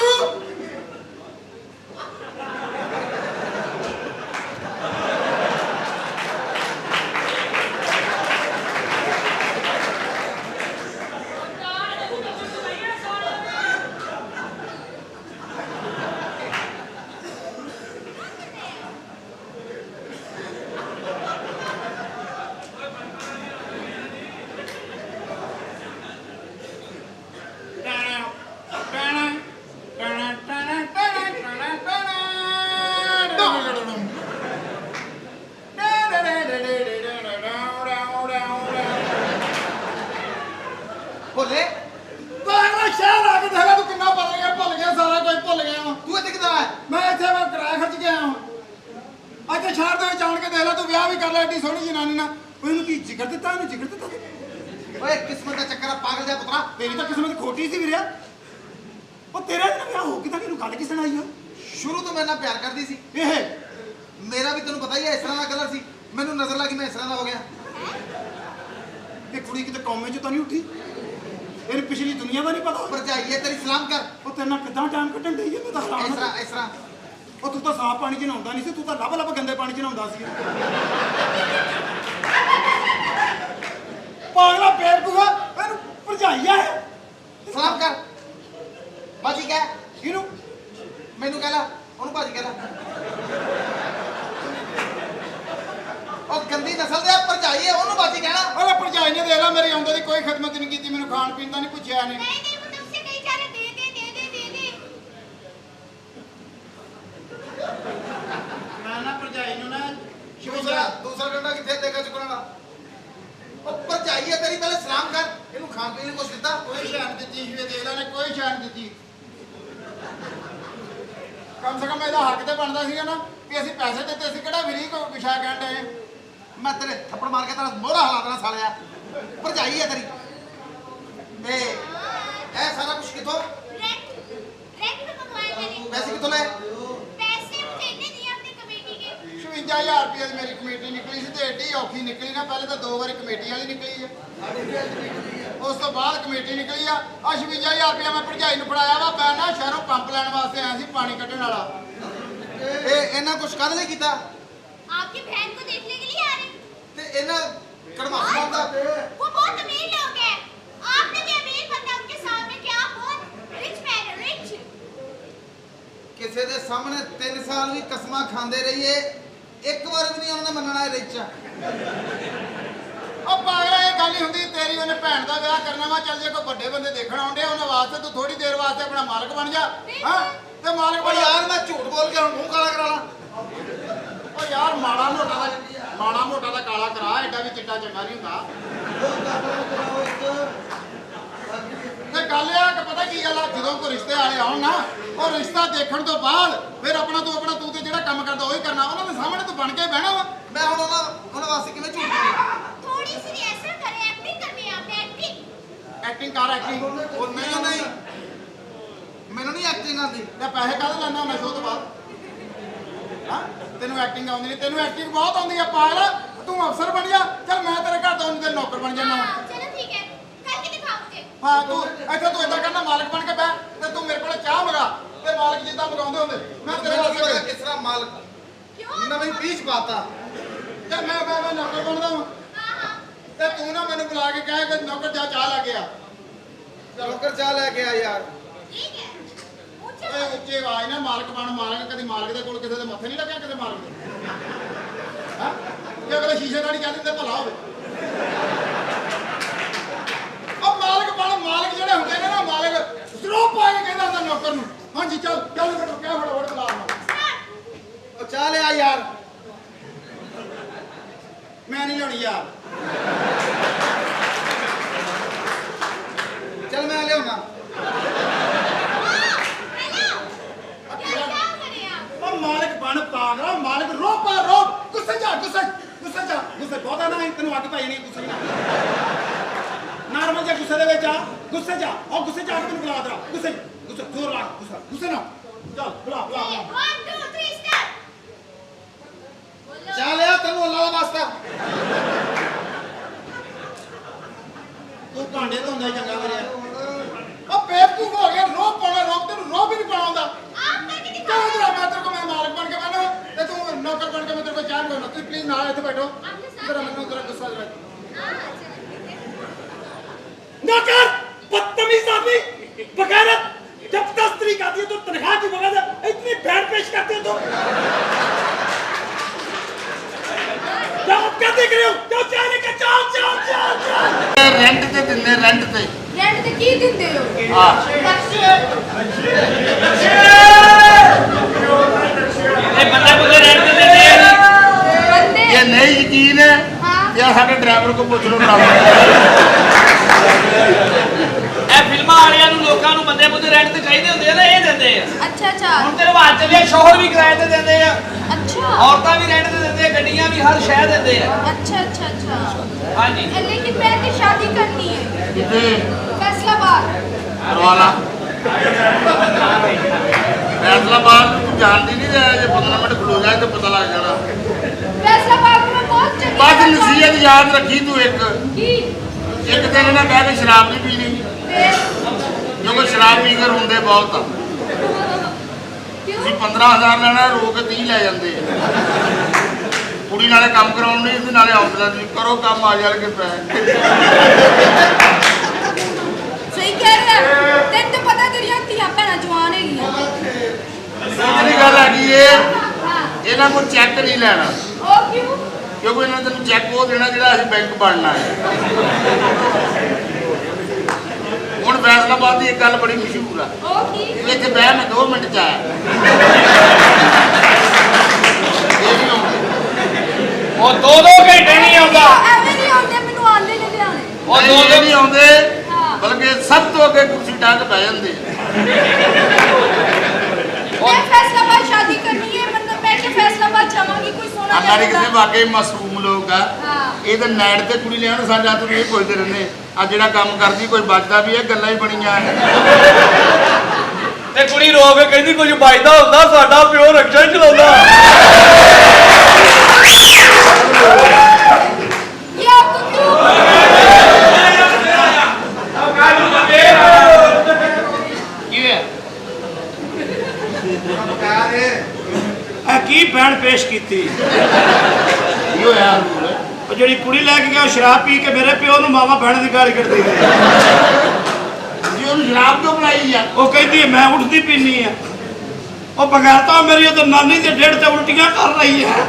ਤੇਰੀ ਤਾਂ ਕਿਸਮਤ ਖੋਟੀ ਸੀ ਵੀਰੇ। ਉਹ ਤੇਰਾ ਜਿਹੜਾ ਵਿਆਹ ਹੋ ਕਿਦਾਂ ਕਿਹਨੂੰ ਗੱਲ ਕਿਸ ਨਾਲ ਆਈ ਆ? ਸ਼ੁਰੂ ਤੋਂ ਮੇਰੇ ਨਾਲ ਪਿਆਰ ਕਰਦੀ ਸੀ। ਇਹ ਮੇਰਾ ਵੀ ਤੈਨੂੰ ਪਤਾ ਹੀ ਹੈ ਇਸ ਤਰ੍ਹਾਂ ਦਾ ਕਲਰ ਸੀ। ਮੈਨੂੰ ਨਜ਼ਰ ਲੱਗੀ ਮੈਂ ਇਸ ਤਰ੍ਹਾਂ ਦਾ ਹੋ ਗਿਆ। ਇਹ ਕੁੜੀ ਕਿਤੇ ਕੌਮੇ 'ਚ ਤਾਂ ਨਹੀਂ ਉੱਠੀ? ਇਹਨੂੰ ਪਿਛਲੀ ਦੁਨੀਆ ਦਾ ਨਹੀਂ ਪਤਾ? ਭਰਜਾਈਏ ਤੇਰੀ ਸਲਾਮ ਕਰ। ਉਹ ਤੇਰੇ ਨਾਲ ਕਿੱਦਾਂ ਟਾਈਮ ਕੱਢਣ ਡਈ ਹੈ? ਮੈਂ ਤਾਂ ਹੈਰਾਨ ਹਾਂ। ਇਸ ਤਰ੍ਹਾਂ ਉਹ ਤੂੰ ਤਾਂ ਸਾਫ਼ ਪਾਣੀ 'ਚ ਨਹਾਉਂਦਾ ਨਹੀਂ ਸੀ, ਤੂੰ ਤਾਂ ਲੱਭ ਗੰਦੇ ਪਾਣੀ 'ਚ ਨਹਾਉਂਦਾ ਸੀ। ਪਾਗਲਾ ਬੇਵਕੂਫਾ, ਇਹਨੂੰ ਭਰਜਾਈ ਆ ਇਹ। ਸਲਾਮ ਕਰ। ਬਾਜੀ ਕਹਿ। ਇਹਨੂੰ ਮੈਨੂੰ ਕਹਿ ਲਾ, ਉਹਨੂੰ ਬਾਜੀ ਕਹਿ ਲਾ। ਉਹ ਗੰਦੀ ਨਸਲ ਦੇ ਭਰਜਾਈ ਹੈ, ਉਹਨੂੰ ਬਾਜੀ ਕਹਿਣਾ। ਉਹਨੇ ਭਰਜਾਈ ਨੇ ਦੇਖ ਲਾ ਮੇਰੀ ਆਉਂਦੇ ਦੀ ਕੋਈ ਖਿਦਮਤ ਨਹੀਂ ਕੀਤੀ, ਮੈਨੂੰ ਖਾਣ ਪੀਣ ਦਾ ਨਹੀਂ ਪੁੱਛਿਆ ਨੇ। नहीं नहीं वो तुमसे कहीं जा रहे दे दे दे दे दे दे ਮੈਂ ਨਾ ਭਰਜਾਈ ਨੂੰ ਨਾ ਦੂਸਰਾ ਡੰਡਾ ਕਿੱਥੇ ਦੇਗਾ ਚੁੱਕਣਾ? ਉਹ ਭਰਜਾਈ ਹੈ ਤੇਰੀ, ਪਹਿਲੇ ਸਲਾਮ ਕਰ। ਇਹਨੂੰ ਖਾਣ ਪੀਣ ਲਈ ਕੁਛ ਦਿੱਤਾ? ਕੋਈ ਸ਼ਾਨ ਦਿੱਤੀ ਸੀ ਦੇਖ ਲਾ ਨੇ, ਕੋਈ ਸ਼ਾਨ ਦਿੱਤੀ। ਕਮ ਸੇ ਕਮ ਇਹਦਾ ਹੱਕ ਤੇ ਬਣਦਾ ਸੀਗਾ ਨਾ ਕਿ ਅਸੀਂ ਪੈਸੇ ਦਿੱਤੇ ਸੀ, ਕਿਹੜਾ ਫਰੀ ਕੋ ਵਿਸ਼ਾ ਕਹਿਣ ਡਏ। ਮੈਂ ਤੇਰੇ ਥੱਪੜ ਮਾਰ ਕੇ ਤੇਰਾ ਮੋਹਰਾ ਹਿਲਾ ਦੇਣਾ ਸਾਲਿਆ। ਭਰਜਾਈ ਹੈ ਤੇਰੀ। ਤੇ ਇਹ ਸਾਰਾ ਕੁਝ ਕਿੱਥੋਂ? रेंट रेंट पे मंगवाए मैंने ਪੈਸੇ ਕਿੱਥੋਂ ਲਏ? पैसे मुझे इतने दिए अपनी कमेटी के 56000 ਰੁਪਏ ਦੀ ਮੇਰੀ ਕਮੇਟੀ ਨਿਕਲੀ ਸੀ ਤੇ ਏਡੀ ਔਖੀ ਨਿਕਲੀ ਨਾ। ਪਹਿਲੇ ਤਾਂ 2 ਵਾਰੀ ਕਮੇਟੀ ਵਾਲੀ ਨਿਕਲੀ ਹੈ, ਉਸ ਤੋਂ ਬਾਅਦ ਕਮੇਟੀ ਨਿਕਲੀ ਆ। 56000 ਰੁਪਏ ਮੈਂ ਭਰਜਾਈ ਨੂੰ ਫੜਾਇਆ ਵਾ। ਮੈਂ ਨਾ ਸ਼ਹਿਰੋਂ ਪੰਪ ਲੈਣ ਵਾਸਤੇ ਆਇਆ ਸੀ, ਪਾਣੀ ਕੱਢਣ ਵਾਲਾ। ਇਹ ਇਹਨਾਂ ਕੁਝ ਕਰ ਲਈ ਕੀਤਾ आपकी बहन को देखने के लिए आ रहे ਤੇ ਇਹਨਾਂ ਕੜਵਾਸਾ ਦਾ वो बहुत अमीर लोग हैं आपने भी अमीर बनना उनके सामने क्या बहुत रिच मैन है रिच ਕਿਸੇ ਦੇ ਸਾਹਮਣੇ 3 ਸਾਲ ਵੀ ਕਸਮਾਂ ਖਾਂਦੇ ਰਹੀਏ, ਇੱਕ ਵਾਰ ਵੀ ਨਹੀਂ ਉਹਨਾਂ ਨੇ ਮੰਨਣਾ ਇਹ ਰਿਚ ਆ। ਉਹ ਪਾਗਲਾ, ਇਹ ਗੱਲ ਨਹੀਂ ਹੁੰਦੀ ਤੇਰੀ। ਉਹਨੇ ਭੈਣ ਦਾ ਵਿਆਹ ਕਰਨਾ ਵਾ, ਚੱਲ ਜੇ ਕੋਈ ਵੱਡੇ ਬੰਦੇ ਦੇਖਣ ਆਉਂਦੇ ਉਹਨਾਂ ਵਾਸਤੇ ਤੂੰ ਥੋੜੀ ਦੇਰ ਵਾਸਤੇ ਆਪਣਾ ਮਾਲਕ ਬਣ ਜਾ। ਹਾਂ ਤੇ ਮਾਲਕ ਉਹ ਬਣ ਯਾਰ ਮੈਂ ਝੂਠ ਬੋਲ ਕੇ ਹੁਣ ਮੂੰਹ ਕਾਲਾ ਕਰਾ ਲਾਂ? ਉਹ ਯਾਰ ਮਾੜਾ ਮੋਟਾ ਦਾ ਕਾਲਾ ਕਰਾ, ਐਡਾ ਵੀ ਚਿੱਟਾ ਚੰਗਾ ਨਹੀਂ ਹੁੰਦਾ। ਤੇ ਗੱਲ ਇਹ ਆ ਕਿ ਪਤਾ ਕੀ ਗੱਲ ਆ, ਜਦੋਂ ਕੋਈ ਰਿਸ਼ਤੇ ਵਾਲੇ ਆਉਣ ਨਾ, ਉਹ ਰਿਸ਼ਤਾ ਦੇਖਣ ਤੋਂ ਬਾਅਦ ਫਿਰ ਤੂੰ ਤੇ ਜਿਹੜਾ ਕੰਮ ਕਰਦਾ ਉਹੀ ਕਰਨਾ। ਉਹਨਾਂ ਦੇ ਸਾਹਮਣੇ ਤੂੰ ਬਣ ਕੇ ਬਹਿਣਾ ਵਾ। ਮੈਂ ਹੁਣ ਉਹਨਾਂ ਵਾਸਤੇ ਕਿਵੇਂ ਝੂਠ ਬੋਲਾਂ? थोड़ी सी रिहर्सल करें एक्टिंग करनी है आपने एक्टिंग ਐਕਟਿੰਗ ਕਰ ਐਕਟਿੰਗ। ਉਹ ਨਹੀਂ ਮੈਨੂੰ ਨਹੀਂ ਐਕਟਿੰਗ ਆਉਂਦੀ। ਤੇ ਪੈਸੇ ਕਾਹਦੇ ਲੈਣਾ ਹੁੰਦਾ ਸ਼ੋਅ ਤੋਂ ਬਾਅਦ? ਹਾਂ ਤੈਨੂੰ ਐਕਟਿੰਗ ਆਉਂਦੀ ਨਹੀਂ? ਤੈਨੂੰ ਐਕਟਿੰਗ ਬਹੁਤ ਆਉਂਦੀ ਆ ਪਾਗਲ। ਤੂੰ ਅਫਸਰ ਬਣ ਜਾ। ਚੱਲ ਮੈਂ ਤੇਰੇ ਘਰ ਤੋਂ ਉਹਨੂੰ ਨੌਕਰ ਬਣ ਜਾਣਾ। हाँ, चलो ठीक है करके दिखाओ मुझे ਹਾਂ ਤੂੰ ਇੱਥੇ ਤੂੰ ਏਦਾਂ ਕਰਨਾ, ਮਾਲਕ ਬਣ ਕੇ ਬਹਿ ਤੇ ਤੂੰ ਮੇਰੇ ਕੋਲ ਚਾਹ ਮੰਗਾ ਤੇ ਮਾਲਕ ਜਿੱਦਾਂ ਮੰਗਾਉਂਦੇ ਹੁੰਦੇ ਮੈਂ ਤੇਰੇ ਮੈਨੂੰ ਕੀ ਪਤਾ ਵਾਸਤੇ। ਕਿਸ ਤਰ੍ਹਾਂ ਮਾਲਕ क्यों ਨਵੀਂ ਪੀਚ ਪਾਤਾ। ਤੇ ਮੈਂ ਨੌਕਰ ਬਣਦਾ ਹਾਂ हाँ हाँ ਤੇ ਤੂੰ ਨਾ ਮੈਨੂੰ ਬੁਲਾ ਕੇ ਕਹੇ ਕਿ ਨੌਕਰ ਜਾ ਚਾਹ ਲੈ ਕੇ ਆ। ਨੌਕਰ ਚਾਹ ਲੈ ਕੇ ਆ ਯਾਰ। ठीक है ऊंचे ਓਏ ਉੱਚੀ ਆਵਾਜ਼ ਨਾ, ਮਾਲਕ ਬਣ ਮਾਲਕ। ਕਦੀ ਮਾਲਕ ਦੇ ਕੋਲ ਕਿਸੇ ਦੇ ਮੱਥੇ ਨਹੀਂ ਲੱਗਿਆ, ਕਿਤੇ ਮਾਲਕ ਦੇ। ਹਾਂ ਜੇ ਅਗਲੇ ਸ਼ੀਸ਼ੇ ਨਾਲ ਹੀ ਕਹਿ ਦਿੰਦੇ ਭਲਾ ਹੋਵੇ। ਉਹ ਮਾਲਕ ਬਣ। ਮਾਲਕ ਜਿਹੜੇ ਹੁੰਦੇ ਨੇ ਨਾ, ਮਾਲਕ ਸਰੋਪ ਪਾ ਕੇ ਕਹਿੰਦਾ ਹੁੰਦਾ ਨੌਕਰ ਨੂੰ, ਹਾਂਜੀ ਚੱਲ ਚੱਲ ਬੇਟੋ ਕਹਿ ਫਟਾਫਟ ਬੁਲਾ ਉਹ ਚਾਹ ਲਿਆ ਯਾਰ। ਮੈਂ ਨਹੀਂ ਲਿਆਉਣੀ ਯਾਰ। ਚੱਲ ਮੈਂ ਲਿਆਉਣਾ। क्या क्या करें आप ਉਹ ਮਾਲਕ ਬਣ ਪਾਗਲਾ। ਮਾਲਕ ਰੋਪ ਗੁੱਸੇ ਜਾ ਬਹੁਤਾ ਨਾ ਤੈਨੂੰ ਅੱਗ ਪੈ ਜਾਣੀ। ਗੁੱਸੇ ਨਾਰਮਲ ਜਿਹਾ ਗੁੱਸੇ ਦੇ ਵਿੱਚ ਆ। ਗੁੱਸੇ ਜਾ ਉਹ ਗੁੱਸੇ ਜਾ ਕੇ ਮੈਨੂੰ ਬੁਲਾ ਦਰਾ। ਗੁੱਸੇ ਜ਼ੋਰ ਲਾ। ਗੁੱਸੇ ਨਾ ਚੱਲ ਬੁਲਾ 1 2 3 स्टार्ट बोलो ਚਾਹ ਲਿਆ ਤੈਨੂੰ ਅੱਲਾ ਦਾ ਵਾਸਤਾ। ਤੂੰ ਭਾਂਡੇ ਧੋਂਦਾ ਹੀ ਚੰਗਾ ਕਰਿਆ। ਉਹ ਬੇਵਕੂਫ ਹੋ ਗਿਆ। ਰੋਪ ਤੈਨੂੰ ਰੋਪ ਹੀ ਨਹੀਂ ਪਾਉਣਾ ਆਉਂਦਾ। आप करके ਕਿਉਂ दिखाओ ਤੇਰਾ ਮੈਂ ਤੇਰੇ ਕੋਲ ਮੈਂ ਮਾਲਕ ਬਣ ਕੇ ਬੈਠਾ ਤੇ ਤੂੰ ਨੌਕਰ ਬਣ ਕੇ ਮੈਂ ਤੇਰੇ ਕੋਲ ਚਾਹ ਬਣਾਉਣਾ। ਤੂੰ ਪਲੀਜ਼ ਨਾਲ ਇੱਥੇ ਬੈਠੋ। ਤੇਰਾ ਮੈਨੂੰ ਤੇਰਾ ਗੁੱਸਾ ਜਰਾ। हाँ चलो ठीक है नौकर बदतमीज आदमी बगैरत। जब 10 तारीख आती है तो तनख्वाह की बगैर इतनी बैंड पेश करते हो तुम। जाओ क्या देख रहे हो? जाओ चाय लेके जाओ। ਰੈਂਟ ਤੇ ਦਿੰਦੇ ਰੈਂਟ ਤੇ। रेंट ਤੇ ਕੀ ਦਿੰਦੇ ਹੋ ਹਾਂ ये बंदे मुझे रेंट दे दे। ਬੰਦੇ ਇਹ ਨਹੀਂ ਯਕੀਨ ਹੈ ਹਾਂ ਜਾਂ ਸਾਡੇ ਡਰਾਈਵਰ ਕੋ ਪੁੱਛ ਲਓ ਡਰਾਈਵਰ। ਇਹ ਫਿਲਮਾਂ ਵਾਲਿਆਂ ਨੂੰ ਲੋਕਾਂ ਨੂੰ ਬੰਦੇ ਬੁੱਧੇ ਰੈਂਟ ਤੇ ਚਾਹੀਦੇ ਹੁੰਦੇ ਆ ਨਾ, ਇਹ ਦਿੰਦੇ ਆ। अच्छा अच्छा ਹੁਣ ਤੇ ਰਿਵਾਜ ਚੱਲਿਆ, ਸ਼ੋਹਰ ਵੀ ਕਿਰਾਏ ਤੇ ਦਿੰਦੇ ਆ, अच्छा ਔਰਤਾਂ ਵੀ ਰੈਂਟ ਤੇ ਦਿੰਦੇ ਆ, ਗੱਡੀਆਂ ਵੀ ਹਰ ਸ਼ਹਿਰ ਦਿੰਦੇ ਆ। अच्छा अच्छा अच्छा ਹਾਂਜੀ लेकिन मैं तो शादी करनी है ਕਿਤੇ फैसला ਕਰਵਾ ਲਾ फैसलाबाद तू जानती नहीं रहा जे 15 मिनट खलो जाए तो पता लग जाना फैसलाबाद में बहुत चंगी बस जगह नसीहत याद रखी तू एक की दिन ना बह के शराब नहीं पीनी फिर क्योंकि शराब पी कर रोंदे बहुत आ क्यों ਤੁਸੀਂ 15000 ਲੈਣਾ ਰੋ ਕੇ 30 ਲੈ ਜਾਂਦੇ ਆ ਕੁੜੀ ਨਾਲੇ ਕੰਮ ਕਰਾਉਣ ਨਹੀਂ ਤੇ ਨਾਲੇ ਆਉਂਦਾ ਨਹੀਂ ਕਰੋ ਕੰਮ ਆ ਜਾਣ ਕੇ ਪੈ सही कह रहे हैं तेन तो पता तेरिया धीया भैन जवान है ਜਿਹੜੀ ਗੱਲ ਹੈਗੀ ਏ ਇਹਨਾਂ ਕੋਲ ਚੈੱਕ ਨਹੀਂ ਲੈਣਾ ओ क्यों ਕਿਉਂਕਿ ਇਹਨਾਂ ਨੇ ਤੈਨੂੰ ਚੈੱਕ ਉਹ ਦੇਣਾ ਜਿਹੜਾ ਅਸੀਂ ਬੈਂਕ ਬਣਨਾ ਹੈ ਹੁਣ ਫੈਸਲਾਬਾਦ ਦੀ ਇੱਕ ਗੱਲ ਬੜੀ ਮਸ਼ਹੂਰ ਆ ओ की ਇੱਥੇ ਬਹਿ ਮੈਂ 2 ਮਿੰਟ ਚ ਆਇਆ ਇਹ ਨਹੀਂ ਆਉਂਦੇ ਉਹ 2-2 ਘੰਟੇ ਨਹੀਂ ਆਉਂਦਾ ਐਵੇਂ ਨਹੀਂ ਆਉਂਦੇ ਮੈਨੂੰ ਆਂਦੇ ਨੇ ਲਿਆਣੇ ਉਹ ਇਹ 2-2 ਨਹੀਂ ਆਉਂਦੇ ਹਾਂ ਬਲਕਿ ਸਭ ਤੋਂ ਅੱਗੇ ਕੁਰਸੀ ਢਾ ਕੇ ਬਹਿ ਜਾਂਦੇ ਆ मैं फैसलाबाद शादी करनी है मतलब मैं के फैसलाबाद जावांगी कोई सोना हमारे जाएगा। किसी वाकई मासूम लोग आ हाँ। ਇਹ ਤਾਂ ਨੈਟ ਤੇ ਕੁੜੀ ਲੈਣ ਸਾਡਾ ਤੂੰ ਇਹ ਪੁੱਛਦੇ ਰਹਿੰਦੇ ਆ ਜਿਹੜਾ ਕੰਮ ਕਰਦੀ ਕੋਈ ਬਚਦਾ ਵੀ ਹੈ ਗੱਲਾਂ ਹੀ ਬਣੀਆਂ ਤੇ ਕੁੜੀ ਰੋ ਕੇ ਕਹਿੰਦੀ ਕੁਝ ਬਚਦਾ ਹੁੰਦਾ ਸਾਡਾ ਪਿਓ ਰਕਸ਼ਾ ਹੀ ਚਲਾਉਂਦਾ ये आपको क्यों ਕੀ ਹੈ ਕੀ ਬੈਣ ਪੇਸ਼ ਕੀਤੀ ਕੀ ਹੋਇਆ ਰੂਲ ਉਹ ਜਿਹੜੀ ਕੁੜੀ ਲੈ ਕੇ ਗਿਆ ਉਹ ਸ਼ਰਾਬ ਪੀ ਕੇ ਮੇਰੇ ਪਿਓ ਨੂੰ ਮਾਵਾ ਬਹਿਣ ਦੀ ਗਾਲੀ ਕੱਢਦੀ ਹੈ ਜੀ ਉਹਨੂੰ ਸ਼ਰਾਬ ਕਿਉਂ ਬਣਾਈ ਆ ਉਹ ਕਹਿੰਦੀ ਹੈ, ਮੈਂ ਉੱਠਦੀ ਪੀਨੀ ਆ ਉਹ ਬਗੈਰਤਾ ਮੇਰੀ ਉਹ ਤਾਂ ਨਾਨੀ ਦੇ ਢਿੱਡ ਤੇ ਉਲਟੀਆਂ ਕਰ ਰਹੀ ਹੈ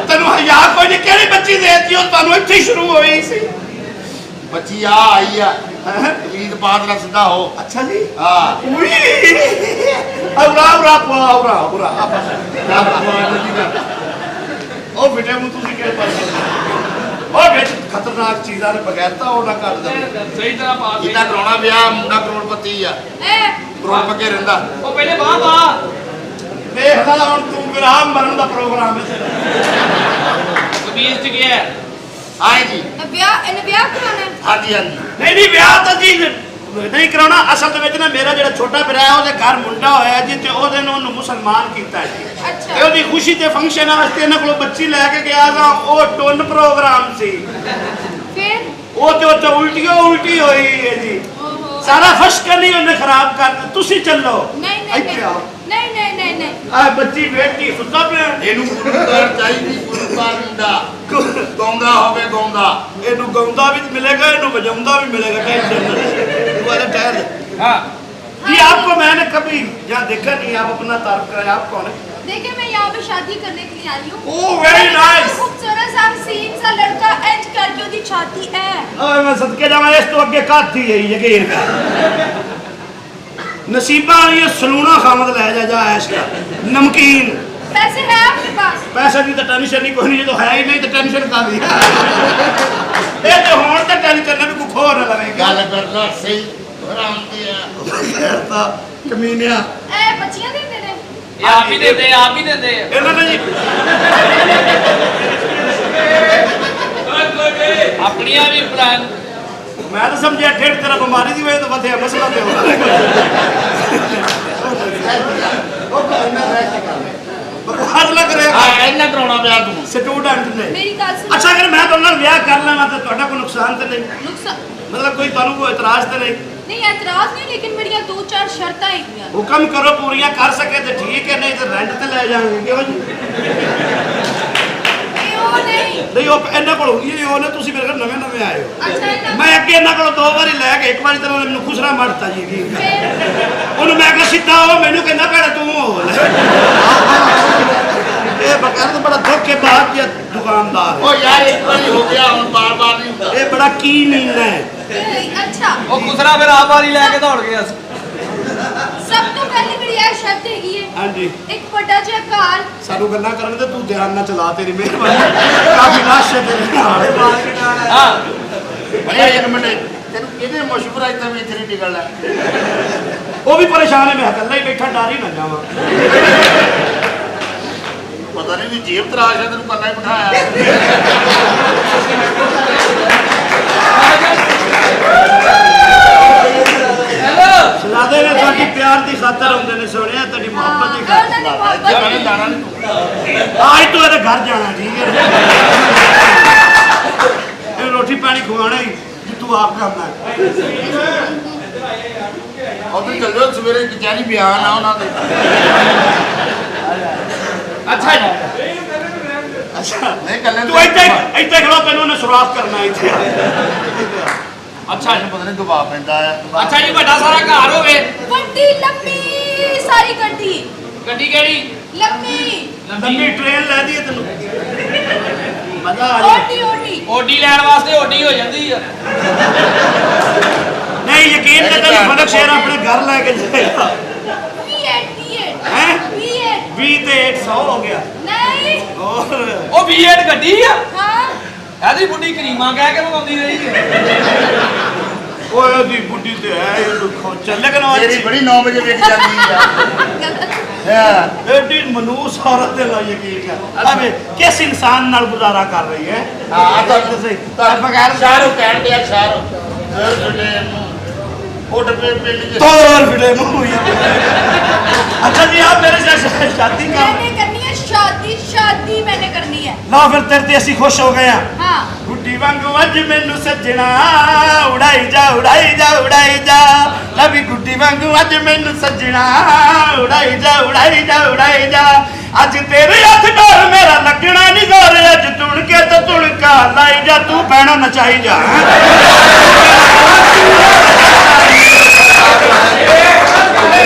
ਤੈਨੂੰ ਹਜ਼ਾਰ ਕੋਈ ਨਹੀਂ ਕਿਹੜੀ ਬੱਚੀ ਦੇਤੀ ਉਹ ਤੁਹਾਨੂੰ ਇੱਥੇ ਹੀ ਸ਼ੁਰੂ ਹੋਈ ਸੀ ਬੱਚੀ ਆ ਆਈ ਆ ਈਦ ਬਾਦ ਨਾਲ ਸਿੱਧਾ ਹੋ ਅੱਛਾ ਜੀ ਹਾਂ ਉਈ ਔਰਾ ਉਹ ਬੇਟੇ ਨੂੰ ਤੁਸੀਂ ਕਿਹੜੇ ਪਾਸੇ ਉਹ ਵਿੱਚ ਖਤਰਨਾਕ ਚੀਜ਼ਾਂ ਨੇ ਬਗੈਰਤਾ ਉਹ ਨਾ ਕੱਢ ਦਿੰਦੇ ਸਹੀ ਤਰ੍ਹਾਂ ਪਾ ਦੇ ਇਹਦਾ ਕਰਾਉਣਾ ਵਿਆਹ ਮੁੰਡਾ ਕਰੋੜਪਤੀ ਆ ए ਕਰੋੜ ਪੱਕੇ ਰਹਿੰਦਾ ਉਹ ਪਹਿਲੇ ਬਾਹ ਦੇਖ ਲੈ ਹੁਣ ਤੂੰ ਵਿਰਾਮ ਮਰਨ ਦਾ ਪ੍ਰੋਗਰਾਮ ਹੈ ਤੇਰਾ ਕਬੀਰ ਚ ਗਿਆ ਆਏ ਜੀ ब्याह कराना है ਹਾਂਜੀ ਹਾਂਜੀ ਨਹੀਂ ਵਿਆਹ ਤਾਂ ਜੀ ਨਹੀਂ ਕਰਾਉਣਾ ਅਸਲ ਦੇ ਵਿੱਚ ਨਾ ਮੇਰਾ ਜਿਹੜਾ ਛੋਟਾ ਵੀਰਾ ਹੈ ਉਹਦੇ ਘਰ ਮੁੰਡਾ ਹੋਇਆ ਜੀ ਤੇ ਉਹਦੇ ਨੂੰ ਉਹਨੂੰ ਮੁਸਲਮਾਨ ਕੀਤਾ ਜੀ अच्छा ਤੇ ਉਹਦੀ ਖੁਸ਼ੀ ਤੇ ਫੰਕਸ਼ਨ ਵਾਸਤੇ ਇਹਨਾਂ ਕੋਲੋਂ ਬੱਚੀ ਲੈ ਕੇ ਗਿਆ ਤਾਂ ਉਹ ਟੁੰਨ ਪ੍ਰੋਗਰਾਮ ਸੀ फिर ਉਹ ਤੇ ਉੱਤੇ ਉਲਟੀ ਹੋਈ ਹੈ ਜੀ ओहो ਸਾਰਾ ਫਸ਼ਕਰ ਨਹੀਂ ਉਹਨੇ ਖਰਾਬ ਕਰ ਦਿੱਤਾ ਤੁਸੀਂ ਚੱਲੋ नहीं ਇੱਥੇ ਆਓ नहीं नहीं नहीं नहीं ਆ ਬੱਚੀ ਬੇਟੀ ਸੁੱਤਾ ਪਿਆ ਇਹਨੂੰ ਗੁਰੂਦਾਰ ਚਾਹੀਦੀ ਗੁਰੂਦਾਰ ਮੁੰਡਾ ਗਾਉਂਦਾ ਹੋਵੇ ਗਾਉਂਦਾ ਇਹਨੂੰ ਗਾਉਂਦਾ ਵੀ ਮਿਲੇਗਾ ਇਹਨੂੰ ਵਜਾਉਂਦਾ भी मिलेगा टेंशन नहीं तू वाला ठहर ਹਾਂ जी आपको मैंने कभी यहाँ देखा नहीं आप अपना तारीफ करें आप कौन है देखिए मैं यहाँ पे शादी करने के लिए आई हूँ ओह वेरी नाइस खूबसूरत सा हसीन सा लड़का एज करके उसकी छाती है ओए मैं सदके जावा इस तो अगे काथी है यकीन कर नसीबा ये सलूना खामद ले जा ऐश का नमकीन पैसे है आपके पास पैसे की तो टेंशन नहीं कोई नहीं तो है ही नहीं तो टेंशन का भी ये तो होने तो टेंशन भी कुछ हो ना लगेगा ਗੱਲ ਕਰਨਾ ਸਹੀ ਹਰਾਮ ਤੇ ਆ कमीनिया ए बच्चियां दे दे रहे ਇਹ ਆਪ ਹੀ ਦਿੰਦੇ ਆਪ ਹੀ ਦਿੰਦੇ इन्होंने जी ਆਪਣੀਆਂ ਵੀ ਪਲਾਨ मैं तो समझा ठेठ तेरा बीमारी की वजह तो बधिया मसला तो बकवास लग रहा ਆ ਇਹਨਾਂ ਕਰਾਉਣਾ ਵਿਆਹ ਤੂੰ स्टूडेंट ने मेरी गल सुन अच्छा अगर मैं तुम ब्याह कर लवा तो ਤੁਹਾਡਾ कोई नुकसान तो नहीं नुकसान मतलब कोई ਤੁਹਾਨੂੰ कोई एतराज तो नहीं नहीं एतराज नहीं लेकिन मेरी दो चार शर्तां हैं हुक्म करो पूरियां कर सके तो ठीक है नहीं तो रेंट ते ले जाएंगे क्यों जी नहीं नहीं वो ਇਹਨਾਂ ਕੋਲ ਹੁੰਦੀ ਹੈ ਉਹਨੇ ਤੁਸੀਂ ਮੇਰੇ ਕੋਲ ਨਵੇਂ ਆਏ ਹੋ अच्छा इन्ना ਮੈਂ ਅੱਗੇ ਇਹਨਾਂ ਕੋਲ 2 ਵਾਰੀ ਲੈ ਕੇ ਇੱਕ ਵਾਰੀ ਤਾਂ ਉਹਨੇ ਮੈਨੂੰ ਖੁਸਰਾ ਮਾਰਤਾ ਜੀ ਕੀ फिर ਉਹਨੂੰ ਮੈਂ ਕਿਹਾ ਸਿੱਧਾ ਹੋ ਮੈਨੂੰ ਕਹਿੰਦਾ ਭੈਣੇ ਤੂੰ ਹੋ ਲੈ ਇਹ ਬਕਰ ਤਾਂ ਬੜਾ ਧੋਖੇ ਬਾਤ ਦੀ ਦੁਕਾਨਦਾਰ ਉਹ ਯਾਰ ਇੱਕ ਵਾਰੀ ਹੋ ਗਿਆ ਹੁਣ ਬਾਰ-ਬਾਰ ਨਹੀਂ ਹੁੰਦਾ ਇਹ ਬੜਾ ਕੀ ਨੀਂਦਾ ਹੈ अच्छा ਉਹ ਖੁਸਰਾ ਫਿਰ ਆਪ ਵਾਲੀ ਲੈ ਕੇ ਦੌੜ ਗਿਆ ਸੀ सब तो पहली मेरी यह शर्त हैगी है ਹਾਂਜੀ एक बड़ा जिहा घर ਸਾਨੂੰ ਗੱਲਾਂ ਕਰਨ ਤੇ ਤੂੰ ਧਿਆਨ ਨਾਲ ਚਲਾ ਤੇਰੀ ਮਿਹਰਬਾਨੀ ਕਾਫੀ ਲਾਸ਼ ਹੈ ਤੇਰੇ ਨਾਲ ਹਾਂ ਭਈਆ ਇੱਕ ਮਿੰਟ ਤੈਨੂੰ ਕਿਹਦੇ ਮਸ਼ਵਰਾ ਇੱਥੇ ਵੀ ਇੱਥੇ ਨਹੀਂ ਨਿਕਲਣਾ ਉਹ ਵੀ ਪਰੇਸ਼ਾਨ ਹੈ ਮੈਂ ਇਕੱਲਾ ਹੀ ਬੈਠਾ ਡਰ ਹੀ ਨਾ ਜਾਵਾਂ ਪਤਾ ਨਹੀਂ ਵੀ ਜੇਬ ਤਰਾਸ਼ ਹੈ ਤੈਨੂੰ ਕੱਲਾ ਹੀ ਬਿਠਾਇਆ ਸ਼ਹਜ਼ਾਦੇ ਨੇ ਤੁਹਾਡੀ ਪਿਆਰ ਦੀ ਖਾਤਰ ਆਉਂਦੇ ਨੇ ਸੋਹਣਿਆ, ਤੁਹਾਡੀ ਮੁਹੱਬਤ ਦੀ ਉਹਨਾਂ ਦੀ ਖਾਤਰ ਮੁਹੱਬਤ ਅੱਜ ਤੂੰ ਇਹਦੇ ਘਰ ਜਾਣਾ, ਠੀਕ ਹੈ? ਇਹ ਰੋਟੀ ਪਾਣੀ ਖਵਾਉਣਾ ਹੀ ਜੀ ਤੂੰ ਆਪ ਕਰਨਾ ਹੈ। ਉਧਰ ਚੱਲ ਜਾਓ, ਸਵੇਰੇ ਕਚਹਿਰੀ ਬਿਆਨ ਆ ਉਹਨਾਂ ਦੇ। ਅੱਛਾ ਜੀ, ਅੱਛਾ ਨਹੀਂ ਕੱਲੇ ਤੂੰ ਇੱਥੇ ਖੜੋ, ਤੈਨੂੰ ਉਹਨੇ ਸੁਰਾਖ ਕਰਨਾ ਇੱਥੇ। ਅੱਛਾ ਜੀ, ਪਤਾ ਨਹੀਂ ਦਬਾਅ ਪੈਂਦਾ ਆ। ਅੱਛਾ ਜੀ, ਵੱਡਾ ਸਾਰਾ ਘਰ ਹੋਵੇ। ਵੱਡੀ ਲੰਮੀ ਸਾਰੀ ਗੱਡੀ, ਗੱਡੀ ਕਿਹੜੀ? ਲੰਮੀ ਲੰਬੀ ਟ੍ਰੇਨ ਲੈ ਦੀਏ ਤੈਨੂੰ, ਮਜ਼ਾ ਆ ਜਾਏ। ਓਟੀ ਓਟੀ ਓਡੀ ਲੈਣ ਵਾਸਤੇ ਓਡੀ ਹੋ ਜਾਂਦੀ ਆ। ਨਹੀਂ ਯਕੀਨ ਤੇ ਤੈਨੂੰ ਫਰਕ ਸ਼ੇਰ ਆਪਣੇ ਘਰ ਲੈ ਕੇ ਜਾਏਗਾ। V8 ਹੈਂ? V8 20 ਤੇ 100 ਹੋ ਗਿਆ। ਨਹੀਂ ਹੋਰ ਉਹ V8 ਗੱਡੀ ਆ। ਹਾਂ ਇਹਦੀ ਬੁੱਢੀ ਕਰੀਮਾ ਕਹਿ ਕੇ ਮੰਗਾਉਂਦੀ ਰਹੀ ਹੈ। ਓਏ ਉਹਦੀ ਬੁੱਢੀ ਤੇ ਹੈ ਇਹ ਦੁੱਖੋਂ ਚੱਲ, ਲੇਕਿਨ ਉਹ ਤੇਰੀ ਬੜੀ 9 ਵਜੇ ਵੇਖ ਜਾਂਦੀ ਆ। ਗਲਤ ਹਾਂ ਐਡੀ ਮਨੂਸ ਔਰਤ ਦੇ ਨਾਲ ਯਕੀਨ ਕਰ। ਅਬੇ ਕਿਸ ਇਨਸਾਨ ਨਾਲ ਗੁਜ਼ਾਰਾ ਕਰ ਰਹੀ ਹੈ? ਹਾਂ ਤਾਂ ਤੁਸੀਂ ਤਾਂ ਬਗੈਰ ਸ਼ਾਹਰੁਖ ਕਹਿਣ ਡਿਆ ਸ਼ਾਹਰੁਖ ਫਿਟੇ ਉੱਡ ਪੇ ਪਿੰਡ ਚ ਤੋਰ ਫਿਟੇ ਮੂੰਹ ਹੀ। अच्छा जी आप मेरे से शादी कर मैंने करनी है शादी, शादी मैंने करनी है। लो फिर तेरे ते ਅਸੀਂ खुश हो गए हैं। हाँ ਗੁੱਡੀ ਵਾਂਗੂ ਅੱਜ ਮੈਨੂੰ ਸੱਜਣਾ ਉਡਾਈ ਜਾ ਉਡਾਈ ਜਾ ਉਡਾਈ ਜਾ, ਲਵੀ ਗੁੱਡੀ ਵਾਂਗੂ ਅੱਜ ਮੈਨੂੰ ਸੱਜਣਾ ਉਡਾਈ ਜਾ ਉਡਾਈ ਜਾ ਉਡਾਈ ਜਾ, ਅੱਜ ਤੇਰੇ ਹੱਥ ਡੋਰ ਮੇਰਾ ਲੱਗਣਾ ਨਹੀਂ ਜ਼ੋਰ, ਅੱਜ ਤੁਣ ਕੇ ਤੇ ਤੁਣਕਾ ਲਾਈ ਜਾ, ਤੂੰ ਭੈਣਾ ਨਚਾਈ ਜਾ।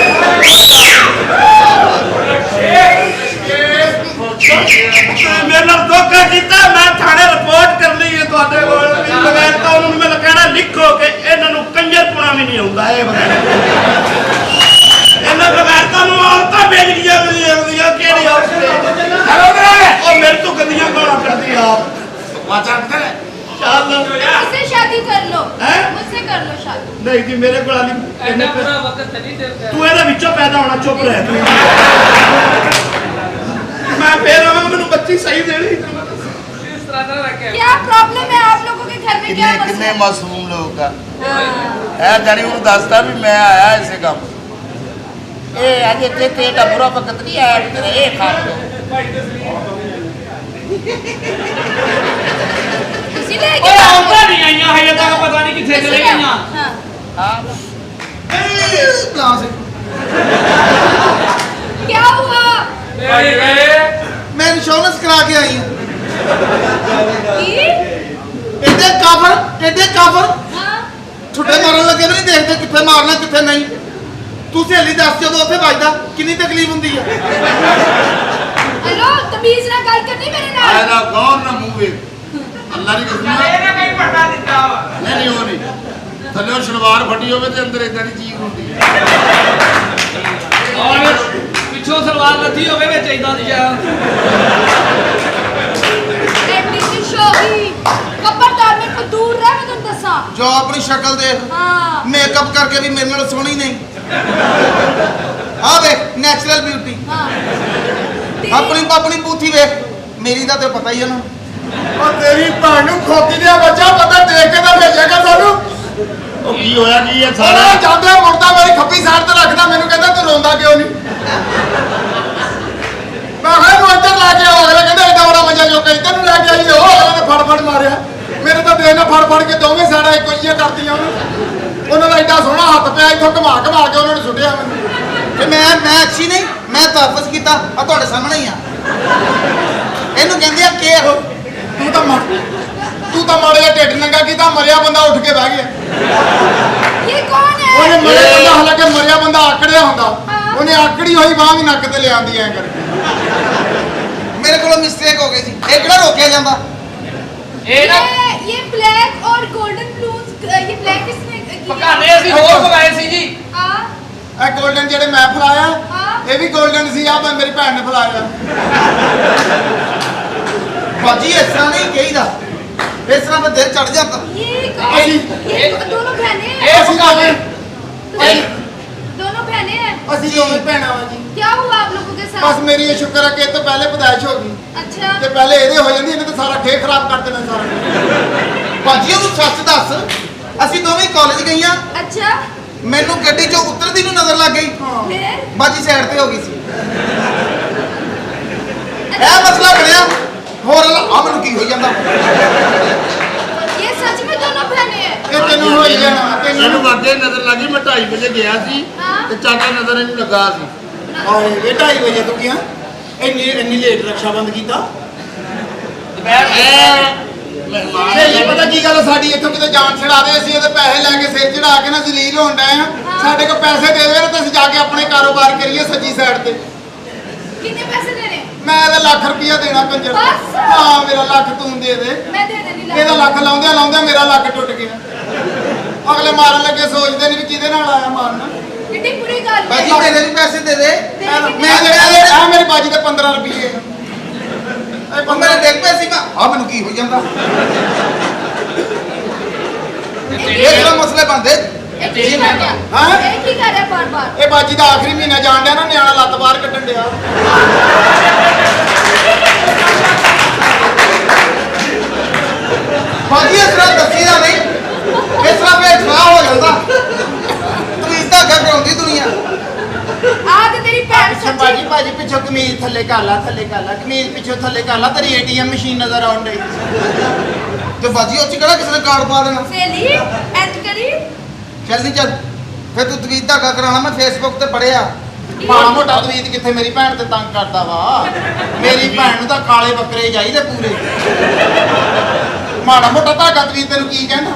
ਮੇਰੇ ਨਾਲ ਧੋਖਾ ਕੀਤਾ, ਮੈਂ ਥਾਣੇ ਰਿਪੋਰਟ ਕਰ ਲਈ ਹੈ ਤੁਹਾਡੇ ਕੋਲ। ਬਗੈਰ ਤਾਂ ਉਹਨਾਂ ਨੂੰ ਮੈਂ ਕਹਿਣਾ ਲਿਖੋ ਕਿ ਇਹਨਾਂ ਨੂੰ ਕੰਜਰਪੁਣਾ ਵੀ ਨਹੀਂ ਆਉਂਦਾ। ਇਹ ਬਗੈਰ ਇਹਨਾਂ ਬਗੈਰ ਤੁਹਾਨੂੰ ਔਰਤਾਂ ਵੇਚ ਗਈਆਂ ਹੁੰਦੀਆਂ ਕਿਹੜੀ ਔਰਤ ਉਹ ਮੇਰੇ ਤੋਂ ਗੰਦੀਆਂ ਗਾਲਾਂ ਕੱਢਦੀ ਆਪ। ਵਾਚਾ ਕਰ ਚੱਲ मुझसे शादी कर लो, हैं? मुझसे कर लो शादी। ਨਹੀਂ ਜੀ ਮੇਰੇ ਕੋਲ ਆਲੀ ਇੰਨਾ ਪੂਰਾ ਵਕਤ ਨਹੀਂ ਦੇ। ਤੂੰ ਇਹਦੇ ਵਿੱਚੋਂ ਪੈਦਾ ਹੋਣਾ, ਚੁੱਪ ਰਹਿ ਤੂੰ। ਮੈਂ ਫੇਰ ਆਵਾਂ, ਮੈਨੂੰ ਬੱਚੀ ਸਹੀ ਦੇਣੀ। ਇਸ ਤਰ੍ਹਾਂ ਦਾ ਰੱਖਿਆ। क्या प्रॉब्लम है आप लोगों के घर में? क्या ਕਿੰਨੇ मसला ਕਿੰਨੇ है? ਮਾਸੂਮ ਲੋਕ ਆ। हाँ। ਇਹ ਜਾਨੀ ਉਹਨੂੰ ਦੱਸਦਾ ਵੀ ਮੈਂ ਆਇਆ ਇਸੇ ਕੰਮ। ਇਹ ਅਜੇ ਤੇ ਬੁਰਾ ਵਕਤ ਨਹੀਂ ਆਇਆ ਵੀ ਤੇਰਾ ਇਹ ਖਾ ਲਓ। किसी ले ਓਏ गया? ਆਉਂਦਾ ਨਹੀਂ ਆਈਆਂ ਹਜੇ ਤੱਕ, ਪਤਾ ਨਹੀਂ ਕਿੱਥੇ किसी ਚਲੇ ने? ਗਈਆਂ। हाँ। ਹਾਂ क्या हुआ? ਮੈਂ ਇੰਸ਼ੋਰੈਂਸ ਕਰਾ ਕੇ ਆਈ ਹਾਂ। की? ਐਡੇ ਕਾਫਰ हाँ। ਛੁੱਟੇ ਮਾਰਨ ਲੱਗੇ ਵੀ ਨਹੀਂ ਦੇਖਦੇ ਕਿੱਥੇ ਮਾਰਨਾ ਕਿੱਥੇ ਨਹੀਂ। ਤੂੰ ਸਹੇਲੀ ਦੱਸ ਜਦੋਂ ਉੱਥੇ ਵੱਜਦਾ ਕਿੰਨੀ ਤਕਲੀਫ ਹੁੰਦੀ ਆ। हेलो तमीज ना गल करनी मेरे नाल। ਆਇਆ ਗੌਰ ਨਾ ਮੂੰਹ ਵੇ ਅੱਲਾ ਦੀ ਕਸਮ ਇਹਨੇ ਕਈ ਪੱਟਾ ਦਿੱਤਾ ਵਾ। ਨਹੀਂ ਉਹ ਨਹੀਂ ਥੱਲੇ ਸ਼ਲਵਾਰ ਫਟੀ ਹੋਵੇ ਤੇ ਅੰਦਰ ਇਦਾਂ ਦੀ ਚੀਜ਼ ਹੁੰਦੀ ਹੈ। ਔਰ ਪਿੱਛੋਂ ਸਲਵਾਰ ਲੱਥੀ ਹੋਵੇ ਵਿੱਚ ਇਦਾਂ ਦੀ ਜਾ। एंडी की शोगी खबरदार मेरे को दूर रह, मैं तुम दसा। ਜੋ ਆਪਣੀ ਸ਼ਕਲ ਦੇਖ, हाँ ਮੇਕਅਪ ਕਰਕੇ ਵੀ ਮੇਰੇ ਨਾਲ ਸੋਹਣੀ ਨਹੀਂ। ਆ ਵੇਖ ਨੈਚੁਰਲ ਬਿਊਟੀ। हाँ ਆਪਣੀ ਬੂਥੀ ਵੇਖ, ਮੇਰੀ ਦਾ ਤੇ ਪਤਾ ਹੀ ਆ ਨਾ। ਉਹ ਤੇਰੀ ਭੈਣ ਨੂੰ ਖੋਤੀ ਦਾ ਬੱਚਾ ਪਤਾ ਦੇਖ ਕੇ ਤਾਂ ਭੇਜੇਗਾ ਸਾਨੂੰ। ਉਹ ਕੀ ਹੋਇਆ ਕੀ ਹੈ ਸਾਰਾ ਜਾਂਦੇ ਮੁਰਦਾ ਮੇਰੀ ਖੱਬੀ ਸਾਈਡ ਤੇ ਰੱਖਦਾ, ਮੈਨੂੰ ਕਹਿੰਦਾ ਤੂੰ ਰੋਂਦਾ ਕਿਉਂ ਨਹੀਂ। ਮੈਂ ਕਿਹਾ ਨੂੰ ਇੱਧਰ ਲਾ ਕੇ ਆਓ। ਅਗਲੇ ਕਹਿੰਦੇ ਐਡਾ ਬੜਾ ਮਜ਼ਾ ਜੋ ਕਹੀ ਤੈਨੂੰ ਲੈ ਕੇ ਆਈ ਉਹ ਅਗਲੇ ਨੇ ਫੜ ਮਾਰਿਆ ਮੇਰੇ ਤਾਂ ਦੇਖ ਨਾ ਫੜ ਕੇ ਦੋਵੇਂ ਸਾਈਡਾਂ ਇੱਕੋ ਜਿਹੀਆਂ ਕਰਤੀਆਂ ਉਹਨੂੰ। ਉਹਨਾਂ ਦਾ ਐਡਾ ਸੋਹਣਾ ਹੱਥ ਪਿਆ, ਇੱਥੋਂ ਘੁਮਾ ਕੇ ਉਹਨਾਂ ਨੇ ਸੁੱਟਿਆ ਮੈਨੂੰ। ਤੇ ਮੈਂ ਅੱਛੀ ਨਹੀਂ, ਮੈਂ ਤਹਫਜ਼ ਕੀਤਾ ਆ ਤੁਹਾਡੇ ਸਾਹਮਣੇ ਹੀ ਆ। ਇਹਨੂੰ ਕਹਿੰਦੇ ਆ ਕੇਅਰ। ਤੂੰ ਤਾਂ ਮਾੜੇ ਜਿਹਾ ਢਿੱਡ ਨੰਗਾ ਕੀਤਾ, ਮਰਿਆ ਬੰਦਾ ਉੱਠ ਕੇ ਬਹਿ ਗਿਆ। ये कौन है? ਉਹਨੇ ਮਰਿਆ ਬੰਦਾ, ਹਾਲਾਂਕਿ ਮਰਿਆ ਬੰਦਾ ਆਕੜਿਆ ਹੁੰਦਾ, ਉਹਨੇ ਆਕੜੀ ਹੋਈ ਬਾਂਹ ਵੀ ਨੱਕ ਤੇ ਲਿਆਂਦੀ ਐ ਕਰਕੇ। ਮੇਰੇ ਕੋਲੋਂ ਮਿਸਟੇਕ ਹੋ ਗਈ ਸੀ, ਇਹ ਕਿਹੜਾ ਰੋਕਿਆ ਜਾਂਦਾ। ਇਹ ਨਾ ये ब्लैक और गोल्डन ब्लूज, ये ब्लैक किसने किया? ਪਕਾਨੇ ਅਸੀਂ ਹੋਰ ਮੰਗਾਏ ਸੀ ਜੀ। हाँ ਇਹ 골ਡਨ ਜਿਹੜੇ ਮੈਂ ਫਲਾਇਆ ਹਾਂ। ਇਹ ਵੀ 골ਡਨ ਸੀ, ਆ ਮੇਰੀ ਭੈਣ ਨੇ ਫਲਾਇਆ। ਬਾਜੀ ਇਸ ਤਰ੍ਹਾਂ ਨਹੀਂ ਕਹੀਦਾ, ਇਸ ਤਰ੍ਹਾਂ ਮੈਂ ਦਿਲ ਚੜ ਜਾਂਦਾ। ये ਅਸੀਂ- दोनों बहनें हैं। ਇਹ ਪਕਾਨੇ दोनों बहनें हैं। ਅਸੀਂ ਦੋਵੇਂ ਭੈਣਾਂ ਵਾਂ ਜੀ। क्या हुआ आप लोगों के ਬਸ साथ? ਮੇਰੀ ਇਹ ਸ਼ੁਕਰ ਹੈ ਕਿ ਇਹ ਤੋਂ ਪਹਿਲੇ ਪਦਾਇਸ਼ ਹੋ ਗਈ, अच्छा ਤੇ ਪਹਿਲੇ ਇਹਦੇ ਹੋ ਜਾਂਦੀ, ਇਹਨੇ ਤਾਂ ਸਾਰਾ ਖੇ ਖਰਾਬ ਕਰ ਦੇਣਾ ਸਾਰਾ। ਬਾਜੀ ਉਹਨੂੰ ਸੱਚ ਦੱਸ, ਅਸੀਂ ਦੋਵੇਂ ਕਾਲਜ ਗਈਆਂ अच्छा ਮੈਨੂੰ ਗੱਡੀ ਚੋਂ ਉਤਰਦੀ ਨੂੰ ਨਜ਼ਰ ਲੱਗ ਗਈ फिर ਬਾਜੀ ਸਾਈਡ ਤੇ ਹੋ ਗਈ ਸੀ ਇਹ ਮਸਲਾ ਬਣਿਆ ਹੋਰ ਆ ਮੈਨੂੰ ਕੀ ਹੋਈ ਜਾਂਦਾ ये सच में दोनों बहने हैं ਇਹ ਤੈਨੂੰ ਹੋਈ ਜਾਣਾ ਤੈਨੂੰ ਇਹਨੂੰ ਵਾਗੇ ਨਜ਼ਰ ਲੱਗੀ ਮੈਂ 2:30 ਵਜੇ ਗਿਆ ਸੀ ਤੇ ਚਾਚਾ ਨਜ਼ਰ ਇਹਨੂੰ ਲੱਗਾ ਸੀ ਆਏ ਇਹ 2:30 ਵਜੇ ਤੂੰ ਗਿਆ ਇੰਨੀ ਲੇਟ ਰਕਸ਼ਾ ਬੰਦ ਕੀਤਾ ਮਹਿਮਾਨ ਇਹ ਪਤਾ ਕੀ ਗੱਲ ਆ, ਸਾਡੀ ਇੱਥੋਂ ਕਿਤੇ ਜਾਨ ਛੜਾ ਦੇ ਅਸੀਂ ਉਹਦੇ ਪੈਸੇ ਲੈ ਕੇ ਸਿਰ ਚੜਾ ਕੇ ਨਾ ਜ਼ਲੀਲ ਹੋਣ ਡਏ ਆ ਸਾਡੇ ਕੋਲ ਪੈਸੇ ਦੇ ਦੇ ਤੇ ਅਸੀਂ ਜਾ ਕੇ ਆਪਣੇ ਕਾਰੋਬਾਰ ਕਰੀਏ ਸੱਜੀ ਸਾਈਡ ਤੇ कितने पैसे देने ਮੈਂ ਇਹਦਾ ਲੱਖ ਰੁਪਇਆ ਦੇਣਾ ਕੰਜਰ ਨੂੰ। ਬਸ। ਹਾਂ ਮੇਰਾ ਲੱਖ ਤੂੰ ਦੇ ਦੇ मैं दे देनी ਇਹਦਾ ਲੱਖ ਲਾਉਂਦਿਆਂ ਲਾਉਂਦਿਆਂ ਮੇਰਾ ਲੱਕ ਟੁੱਟ ਗਿਆ ਅਗਲੇ ਮਾਰਨ ਲੱਗੇ ਸੋਚਦੇ ਨਹੀਂ ਵੀ ਕਿਹਦੇ ਨਾਲ ਆਇਆ ਮਾਰਨ कितनी बुरी गल है ਬਾਜੀ ਤੇਰੇ ਵੀ ਪੈਸੇ ਦੇ ਦੇ ਮੈਂ ਦੇ ਆ ਮੇਰੇ ਬਾਜੀ ਦੇ 15 ਰੁਪਏ ਇਹ ਉਹ ਮੇਰੇ ਡਿੱਗ ਪਏ ਸੀ ਮੈਂ ਆ ਮੈਨੂੰ ਕੀ ਹੋਈ ਜਾਂਦਾ ਇਹ ਜਿਹੜਾ ਮਸਲੇ ਬੰਦੇ एक ही कर रहा हाँ? एक ही कर रहा बार बार ਇਹ ਬਾਜੀ ਦਾ ਆਖਰੀ ਮਹੀਨਾ ਜਾਣ ਡਿਆ ਨਾ ਨਿਆਣਾ ਲੱਤ ਬਾਹਰ ਕੱਢਣ ਡਿਆ ਬਾਜੀ ਇਸ ਤਰ੍ਹਾਂ ਦੱਸੀਦਾ ਨਹੀਂ ਇਸ ਤਰ੍ਹਾਂ ਫੇਰ ਖਰਾਬ ਹੋ ਜਾਂਦਾ ਤੂੰ ਇਸ ਦਾ ਗੱਲ ਕਰਾਉਂਦੀ ਦੁਨੀਆ आज तेरी पैर ਬਾਜੀ सच्ची ਬਾਜੀ ਪਿੱਛੋਂ ਕਮੀਜ਼ ਥੱਲੇ ਕਰ ਲਾ ਕਮੀਜ਼ ਪਿੱਛੋਂ ਥੱਲੇ ਕਰ ਲਾ ਤੇਰੀ ਏਟੀਐਮ ਮਸ਼ੀਨ ਨਜ਼ਰ ਆਉਣ ਡਈ ਤੇ ਬਾਜੀ ਉਹ ਚ ਕਿਹੜਾ ਕਿਸੇ ਨੇ ਕਾਰਡ ਪਾ ਦੇਣਾ सहेली ऐड करी ਚੱਲ ਨਹੀਂ ਚੱਲ ਫੇਰ ਤੂੰ ਤਵੀਤ ਧਾਗਾ ਕਰਾਉਣਾ ਮੈਂ ਫੇਸਬੁੱਕ ਤੇ ਪੜਿਆ ਮਾੜਾ ਮੋਟਾ ਤਵੀਤ ਕਿੱਥੇ ਮੇਰੀ ਭੈਣ ਤੇ ਤੰਗ ਕਰਦਾ ਵਾ ਮੇਰੀ ਭੈਣ ਨੂੰ ਤਾਂ ਕਾਲੇ ਬੱਕਰੇ ਚਾਹੀਦੇ ਪੂਰੇ ਮਾੜਾ ਮੋਟਾ ਧਾਗਾ ਤਵੀਤ ਤੈਨੂੰ ਕੀ ਕਹਿੰਦਾ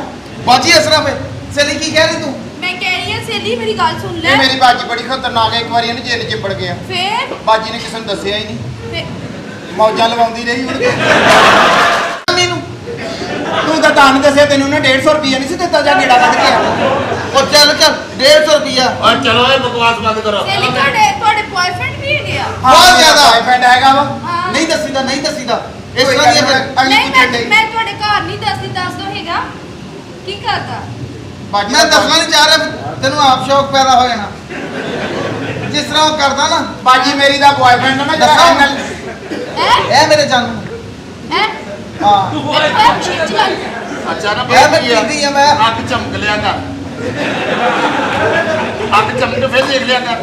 ਬਾਜੀ ਇਸ ਤਰ੍ਹਾਂ ਫੇਰ ਸੇਲੀ ਕੀ ਕਹਿ ਰਹੀ ਤੂੰ मैं कह रही हूं सहेली मेरी गल सुन ले ਇਹ ਮੇਰੀ ਬਾਜੀ ਬੜੀ ਖਤਰਨਾਕ ਹੈ ਇੱਕ ਵਾਰੀ ਇਹਨੂੰ ਜੇਲ੍ਹ ਚਿੰਬੜ ਗਿਆ फिर ਬਾਜੀ ਨੇ ਕਿਸੇ ਨੂੰ ਦੱਸਿਆ ਹੀ ਨਹੀਂ फिर ਮੌਜਾਂ ਲਵਾਉਂਦੀ ਰਹੀ ਉਹਦੇ ਮੈਨੂੰ ਤੂੰ ਤਾਂ ਤਾਂ ਨਹੀਂ ਦੱਸਿਆ ਤੈਨੂੰ ਨਾ 150 ਰੁਪਏ ਨਹੀਂ ਸੀ ਦਿੱਤਾ ਜਾ ਗੇੜਾ ਕੱਢ ਕੇ ਆ ਉਹ ਚੱਲ 150 ਰੁਪਿਆ ਔਰ ਚਲੋ ਇਹ ਬਕਵਾਸ ਬੰਦ ਕਰੋ सहेली ਤੁਹਾਡੇ ਬॉयਫ੍रेंड ਵੀ ਹੈਗੇ ਆ ਬਹੁਤ ਜ਼ਿਆਦਾ। ਬਾयफ्रेंड ਹੈਗਾ ਵਾ ਹਾਂ ਨਹੀਂ ਦੱਸੀਦਾ ਇਸ ਕੋਈ ਤਰ੍ਹਾਂ ਦੀ ਗੱਲ ਫਿਰ ਅਗਲੀ ਨਹੀਂ ਪੁੱਛਣ ਡਈ। ਮੈਂ ਤੁਹਾਡੇ ਘਰ ਨਹੀਂ ਦੱਸਦੀ ਦੱਸ ਦੋ ਹੈਗਾ ਕੀ ਕਰਦਾ ਬਾਜੀ ਮੈਂ ਦਾ ਦੱਸਣਾ ਨਹੀਂ ਚਾਹ ਰਿਹਾ ਤੈਨੂੰ ਆਪ ਸ਼ੌਕ ਪੈਦਾ ਹੋ ਜਾਣਾ ਜਿਸ ਤਰ੍ਹਾਂ ਉਹ ਕਰਦਾ ਨਾ ਬਾਜੀ ਮੇਰੀ ਦਾ ਬॉयफ्रेंड ਹੈ ਨਾ ਜਿਹੜਾ ਦੱਸਾਂ? ਐਨਲ ਹੈ ਇਹ ਮੇਰੇ ਜਾਨ ਹੈ ਹਾਂ ਅੱਛਾ ਨਾ ਇਹ ਮੈਂ ਪਤਾ ਕੀ ਆ? ਪੀਂਦੀ ਆ ਮੈਂ ਅੱਖ ਚਮਕ ਲਿਆ ਕਰ ਅੱਖ ਚਮਕ ਫੇਰ ਦੇਖ ਲਿਆ ਕਰ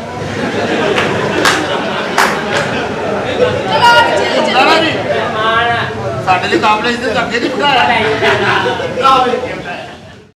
ਚਲੋ ਚਲੇ ਹੁੰਦਾ ਨਾ ਜੀ ਸਾਡੇ ਲਈ ਕਾਬਲੇ ਇੱਥੇ ਅੱਗੇ ਨਹੀਂ ਬਿਠਾਇਆ